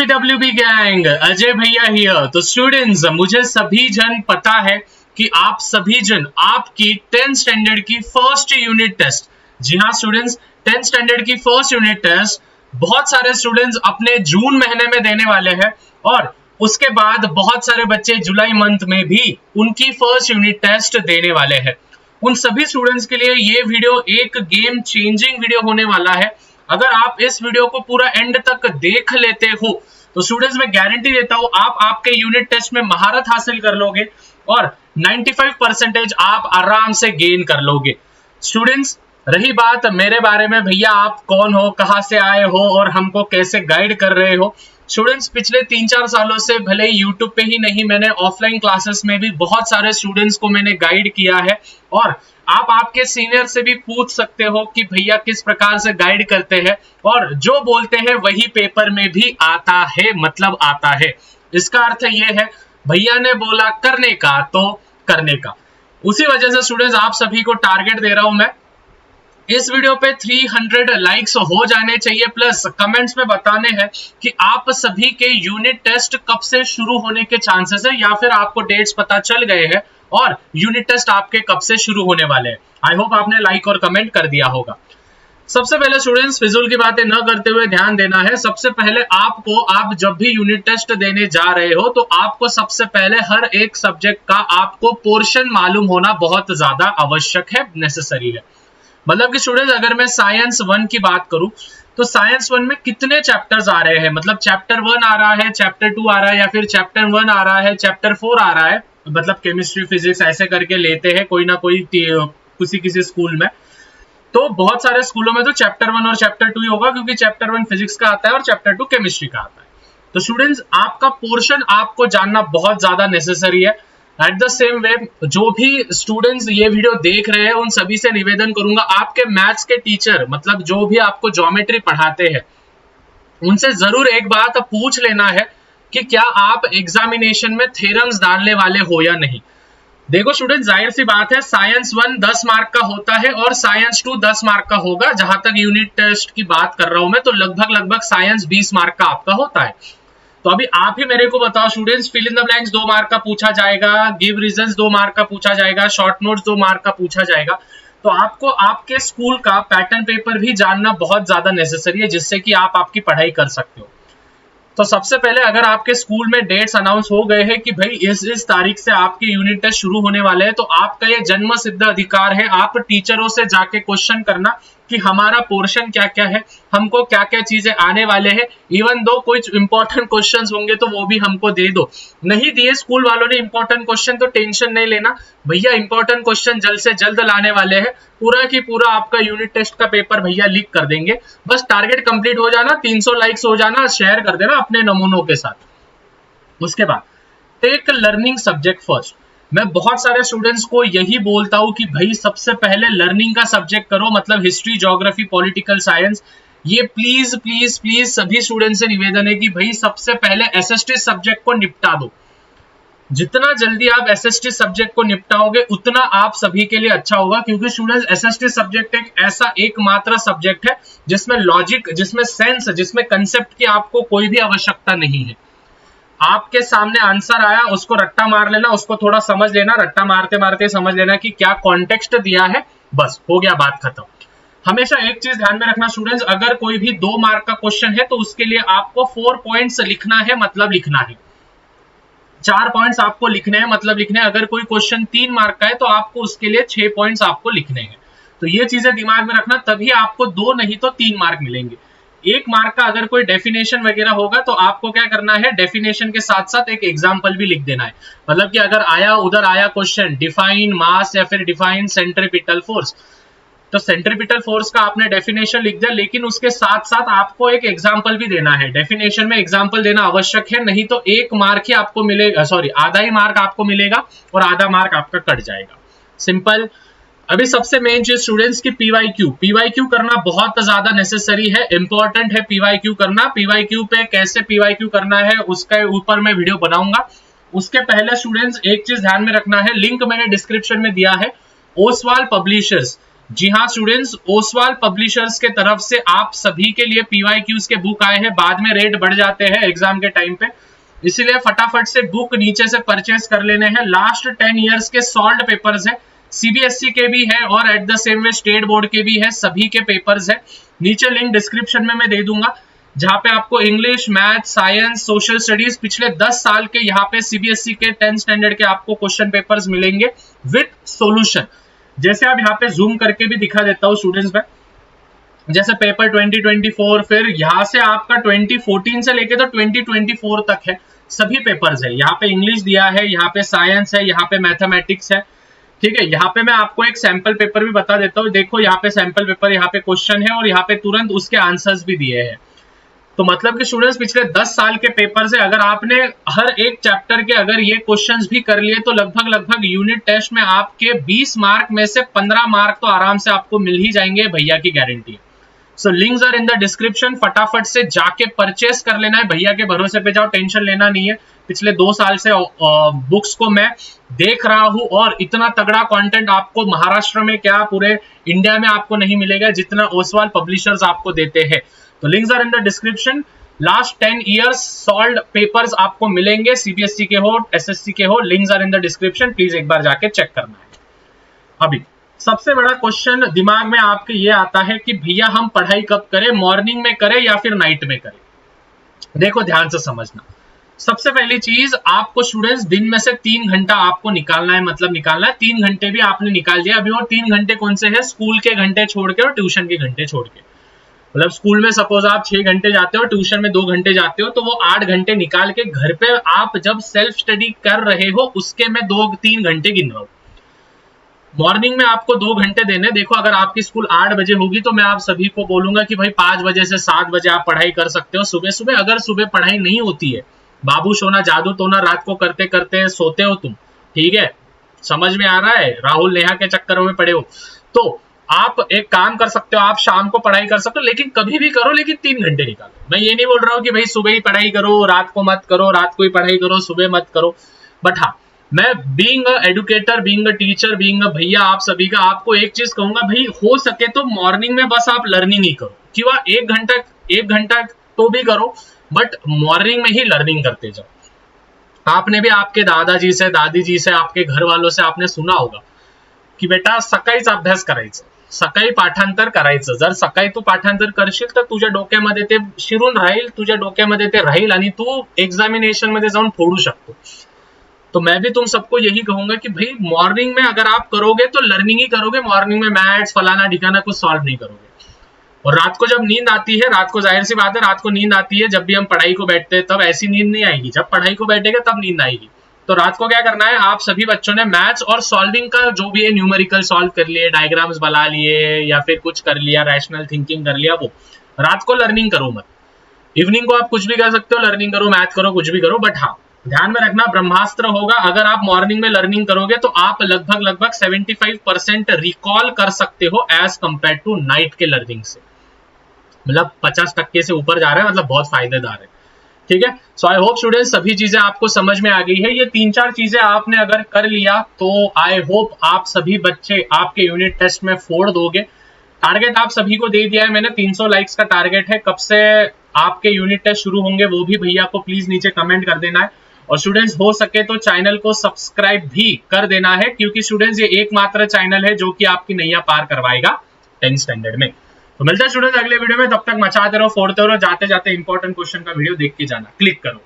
LBWB gang, Ajay भैया here. तो students, मुझे सभी जन पता है कि आप सभी जन आपकी 10th स्टैंडर्ड की फर्स्ट यूनिट टेस्ट, जी हाँ स्टूडेंट्स, 10th स्टैंडर्ड की फर्स्ट यूनिट टेस्ट बहुत सारे स्टूडेंट्स अपने जून महीने में देने वाले हैं और उसके बाद बहुत सारे बच्चे जुलाई मंथ में भी उनकी फर्स्ट यूनिट टेस्ट देने वाले हैं। उन सभी स्टूडेंट्स के लिए ये वीडियो एक गेम चेंजिंग वीडियो होने वाला है। अगर आप इस वीडियो को पूरा एंड तक देख लेते हो तो स्टूडेंट्स मैं गारंटी देता हूं आप आपके यूनिट टेस्ट में महारत हासिल कर लोगे और 95% आप आराम से गेन कर लोगे। स्टूडेंट्स, रही बात मेरे बारे में, भैया आप कौन हो, कहां से आए हो और हमको कैसे गाइड कर रहे हो। स्टूडेंट्स, पिछले 3-4 सालों से भले यूट्यूब पे ही नहीं, मैंने ऑफलाइन क्लासेस में भी बहुत सारे स्टूडेंट्स को मैंने गाइड किया है और आप आपके सीनियर से भी पूछ सकते हो कि भैया किस प्रकार से गाइड करते हैं और जो बोलते हैं वही पेपर में भी आता है, मतलब आता है। इसका अर्थ ये है भैया ने बोला करने का तो करने का। उसी वजह से स्टूडेंट्स आप सभी को टारगेट दे रहा हूं मैं, इस वीडियो पे 300 लाइक्स हो जाने चाहिए, प्लस कमेंट्स में बताने हैं कि आप सभी के यूनिट टेस्ट कब से शुरू होने के चांसेस है या फिर आपको डेट्स पता चल गए हैं और यूनिट टेस्ट आपके कब से शुरू होने वाले हैं। आई होप आपने लाइक और कमेंट कर दिया होगा। सबसे पहले स्टूडेंट्स, फिजूल की बातें न करते हुए ध्यान देना है। सबसे पहले आपको, आप जब भी यूनिट टेस्ट देने जा रहे हो तो आपको सबसे पहले हर एक सब्जेक्ट का आपको पोर्शन मालूम होना बहुत ज्यादा आवश्यक है, नेसेसरी है। मतलब कि स्टूडेंट्स, अगर मैं साइंस 1 की बात करूं तो साइंस 1 में कितने चैप्टर्स आ रहे हैं, मतलब चैप्टर 1 आ रहा है, चैप्टर 2 आ रहा है या फिर चैप्टर 1 आ रहा है, चैप्टर 4 आ रहा है, मतलब केमिस्ट्री फिजिक्स ऐसे करके लेते हैं कोई ना कोई किसी स्कूल में। तो बहुत सारे स्कूलों में तो चैप्टर 1 और चैप्टर 2 ही होगा क्योंकि चैप्टर 1 फिजिक्स का आता है और चैप्टर 2 केमिस्ट्री का आता है। तो स्टूडेंट्स, आपका पोर्शन आपको जानना बहुत ज्यादा नेसेसरी है। एट द सेम वे, जो भी स्टूडेंट्स ये वीडियो देख रहे हैं उन सभी से निवेदन करूंगा, आपके मैथ्स के टीचर, मतलब जो भी आपको ज्योमेट्री पढ़ाते हैं, उनसे जरूर एक बात पूछ लेना है कि क्या आप एग्जामिनेशन में थ्योरम्स डालने वाले हो या नहीं। देखो स्टूडेंट, जाहिर सी बात है, साइंस 1 10 मार्क का होता है और साइंस 2 10 मार्क का होगा। जहां तक यूनिट टेस्ट की बात कर रहा हूं मैं, तो लगभग साइंस 20 मार्क का आपका होता है। तो अभी आप ही मेरे को बताओ students, fill in the blanks 2 mark का पूछा जाएगा, गिव रीजंस 2 मार्क का पूछा जाएगा, शॉर्ट नोट्स 2 मार्क का पूछा जाएगा। तो आपको आपके स्कूल का पैटर्न पेपर भी जानना बहुत ज्यादा नेसेसरी है, जिससे कि आप आपकी पढ़ाई कर सकते हो। तो सबसे पहले, अगर आपके स्कूल में डेट्स अनाउंस हो गए हैं कि भाई इस तारीख से आपके यूनिट टेस्ट शुरू होने वाले हैं, तो आपका ये जन्म सिद्ध अधिकार है आप टीचरों से जाके क्वेश्चन करना कि हमारा पोर्शन क्या क्या है, हमको क्या क्या चीजें आने वाले हैं। इवन दो कुछ इंपॉर्टेंट क्वेश्चंस होंगे तो वो भी हमको दे दो। नहीं दिए स्कूल वालों ने इंपॉर्टेंट क्वेश्चन तो टेंशन नहीं लेना, भैया इंपॉर्टेंट क्वेश्चन जल्द से जल्द लाने वाले हैं। पूरा की पूरा आपका यूनिट टेस्ट का पेपर भैया लीक कर देंगे। बस टारगेट कंप्लीट हो जाना, 300 लाइक्स हो जाना, शेयर कर देना अपने नमूनों के साथ। उसके बाद टेक लर्निंग सब्जेक्ट फर्स्ट। मैं बहुत सारे स्टूडेंट्स को यही बोलता हूं कि भाई सबसे पहले लर्निंग का सब्जेक्ट करो, मतलब हिस्ट्री, ज्योग्राफी, पॉलिटिकल साइंस। ये प्लीज प्लीज प्लीज सभी स्टूडेंट्स से निवेदन है कि भाई सबसे पहले एसएसटी सब्जेक्ट को निपटा दो। जितना जल्दी आप एसएसटी सब्जेक्ट को निपटाओगे उतना आप सभी के लिए अच्छा होगा, क्योंकि स्टूडेंट्स एसएसटी सब्जेक्ट एक ऐसा एकमात्र सब्जेक्ट है जिसमें लॉजिक, जिसमें सेंस, जिसमें कंसेप्ट की आपको कोई भी आवश्यकता नहीं है। आपके सामने आंसर आया, उसको रट्टा मार लेना, उसको थोड़ा समझ लेना, रट्टा मारते मारते समझ लेना कि क्या कॉन्टेक्स्ट दिया है, बस हो गया, बात खत्म। हमेशा एक चीज ध्यान में रखना स्टूडेंट्स, अगर कोई भी 2 मार्क का क्वेश्चन है तो उसके लिए आपको 4 पॉइंट्स लिखना है, मतलब लिखना है। 4 पॉइंट्स आपको लिखने हैं, मतलब लिखने हैं। अगर कोई क्वेश्चन 3 मार्क का है तो आपको उसके लिए 6 पॉइंट्स आपको लिखने हैं। तो ये चीजें दिमाग में रखना, तभी आपको 2 नहीं तो 3 मार्क मिलेंगे। 1 मार्क का अगर कोई डेफिनेशन वगैरह होगा तो आपको क्या करना है, डेफिनेशन के साथ साथ एक एग्जांपल भी लिख देना है। मतलब कि अगर उधर आया क्वेश्चन डिफाइन मास या फिर डिफाइन सेंट्रीपिटल फोर्स, तो सेंट्रीपिटल फोर्स का आपने डेफिनेशन लिख दिया, लेकिन उसके साथ साथ आपको एक एग्जांपल भी देना है। डेफिनेशन में एग्जांपल देना आवश्यक है, नहीं तो 1 मार्क ही आपको मिलेगा, सॉरी आधा ही मार्क आपको मिलेगा और आधा मार्क आपका कट जाएगा। सिंपल। अभी सबसे मेन चीज स्टूडेंट्स की पीवाईक्यू करना बहुत ज्यादा नेसेसरी है, इंपॉर्टेंट है पीवाईक्यू करना। पीवाईक्यू पे कैसे पीवाईक्यू करना है उसके ऊपर मैं वीडियो बनाऊंगा। उसके पहले स्टूडेंट्स एक चीज ध्यान में रखना है, लिंक मैंने डिस्क्रिप्शन में दिया है, ओसवाल पब्लिशर्स। जी हाँ स्टूडेंट्स, ओसवाल पब्लिशर्स के तरफ से आप सभी के लिए पीवाईक्यूज के बुक आए हैं। बाद में रेट बढ़ जाते हैं एग्जाम के टाइम पे, इसीलिए फटाफट से बुक नीचे से परचेस कर लेने हैं। लास्ट 10 इयर्स के सॉल्व पेपर्स है, सीबीएसई के भी है और at the same way state board के भी है, सभी के पेपर्स है। नीचे लिंक डिस्क्रिप्शन में मैं दे दूंगा, जहां पे आपको English, math, science, social studies पिछले 10 साल के यहाँ पे सीबीएसई के 10th स्टैंडर्ड के आपको क्वेश्चन पेपर्स मिलेंगे विद सॉल्यूशन। जैसे आप यहाँ पे जूम करके भी दिखा देता हूँ स्टूडेंट्स में, जैसे पेपर 2024, फिर यहाँ से आपका 2014 से लेके तो 2024 तक है, सभी पेपर्स है। यहाँ पे इंग्लिश दिया है, यहाँ पे साइंस है, यहाँ पे मैथमेटिक्स है, ठीक है। यहाँ पे मैं आपको एक सैंपल पेपर भी बता देता हूँ, देखो यहाँ पे सैंपल पेपर, यहाँ पे क्वेश्चन है और यहाँ पे तुरंत उसके आंसर्स भी दिए हैं। तो मतलब कि स्टूडेंट्स पिछले 10 साल के पेपर से अगर आपने हर एक चैप्टर के अगर ये क्वेश्चंस भी कर लिए तो लगभग यूनिट टेस्ट में आपके 20 मार्क में से 15 मार्क तो आराम से आपको मिल ही जाएंगे, भैया की गारंटी। So links are in the description, फटाफट से जाके परचेस कर लेना है, भैया के भरोसे पे जाओ, टेंशन लेना नहीं है। पिछले 2 साल से बुक्स को मैं देख रहा हूं और इतना तगड़ा कंटेंट आपको महाराष्ट्र में क्या पूरे इंडिया में आपको नहीं मिलेगा जितना ओसवाल पब्लिशर्स आपको देते हैं। तो links are in the description. Last 10 years solved papers आपको मिलेंगे, सीबीएसई के हो, एसएससी के हो, links are in the description, please एक बार जाके चेक करना है। अभी सबसे बड़ा क्वेश्चन दिमाग में आपके ये आता है कि भैया हम पढ़ाई कब करें, मॉर्निंग में करें या फिर नाइट में करें। देखो ध्यान से समझना, सबसे पहली चीज आपको स्टूडेंट्स दिन में से 3 घंटा आपको निकालना है, मतलब निकालना है 3 घंटे भी आपने निकाल दिया अभी। और 3 घंटे कौन से हैं, स्कूल के घंटे छोड़ के और ट्यूशन के घंटे छोड़ के। मतलब स्कूल में सपोज आप 6 घंटे जाते हो, ट्यूशन में 2 घंटे जाते हो, तो वो 8 घंटे निकाल के घर पे आप जब सेल्फ स्टडी कर रहे हो उसके में 2-3 घंटे गिन रहा हूं। मॉर्निंग में आपको 2 घंटे देने। देखो अगर आपकी स्कूल 8 बजे होगी तो मैं आप सभी को बोलूंगा कि भाई 5 बजे से 7 बजे आप पढ़ाई कर सकते हो सुबह सुबह। अगर सुबह पढ़ाई नहीं होती है, बाबू सोना जादू टोना रात को करते करते सोते हो तुम, ठीक है, समझ में आ रहा है, राहुल नेहा के चक्करों में पड़े हो, तो आप एक काम कर सकते हो, आप शाम को पढ़ाई कर सकते हो, लेकिन कभी भी करो, लेकिन 3 घंटे निकालो। मैं ये नहीं बोल रहा हूँ कि भाई सुबह ही पढ़ाई करो, रात को मत करो, रात को ही पढ़ाई करो, सुबह मत करो। बट हाँ, मैं being a educator, being a teacher, being a भैया आप सभी का, आपको एक चीज कहूंगा, भाई हो सके तो मॉर्निंग में बस आप लर्निंग ही करो, क्यों 1 घंटा तो भी करो, बट मॉर्निंग में ही लर्निंग करते जाओ। आपने भी आपके दादाजी से, दादी जी से, आपके घर वालों से आपने सुना होगा की बेटा सकाळीच अभ्यास करायचा, सकाळी पाठांतर करायचं। जर सकाळी तू पाठांतर करशील तर तुझ्या डोक्यामध्ये ते शिरून राहील, तुझ्या डोक्यामध्ये ते राहील आणि तू एग्जामिनेशन मध्ये जाऊन फोडू शकतो। तो मैं भी तुम सबको यही कहूंगा कि भाई मॉर्निंग में अगर आप करोगे तो लर्निंग ही करोगे, मॉर्निंग में मैथ्स फलाना ढिकाना कुछ सॉल्व नहीं करोगे। और रात को जब नींद आती है, रात को जाहिर सी बात है रात को नींद आती है, जब भी हम पढ़ाई को बैठते हैं तब ऐसी नींद नहीं आएगी, जब पढ़ाई को बैठेगा तब नींद आएगी। तो रात को क्या करना है, आप सभी बच्चों ने मैथ्स और सॉल्विंग का जो भी है न्यूमेरिकल सॉल्व कर लिए, डायग्राम्स बना लिए या फिर कुछ कर लिया, रैशनल थिंकिंग कर लिया, वो रात को लर्निंग करो मत। इवनिंग को आप कुछ भी कर सकते हो, लर्निंग करो, मैथ करो, कुछ भी करो, बट हाँ ध्यान में रखना ब्रह्मास्त्र होगा। अगर आप मॉर्निंग में लर्निंग करोगे तो आप लगभग 75% रिकॉल कर सकते हो एज कंपेयर टू नाइट के लर्निंग से, मतलब 50% से ऊपर जा रहा है, मतलब बहुत फायदेदार है, ठीक है। सो आई होप स्टूडेंट्स सभी चीजें आपको समझ में आ गई है। ये 3-4 चीजें आपने अगर कर लिया तो आई होप आप सभी बच्चे आपके यूनिट टेस्ट में फोड़ दोगे। टारगेट आप सभी को दे दिया है मैंने, 300 लाइक्स का टारगेट है। कब से आपके यूनिट टेस्ट शुरू होंगे वो भी भैया को प्लीज नीचे कमेंट कर देना है। और स्टूडेंट्स हो सके तो चैनल को सब्सक्राइब भी कर देना है, क्योंकि स्टूडेंट्स ये एकमात्र चैनल है जो कि आपकी नैया पार करवाएगा 10th स्टैंडर्ड में। तो मिलता है स्टूडेंट्स अगले वीडियो में, तब तक मचाते रहो, फोड़ते रहो, जाते जाते इंपॉर्टेंट क्वेश्चन का वीडियो देख के जाना, क्लिक करो।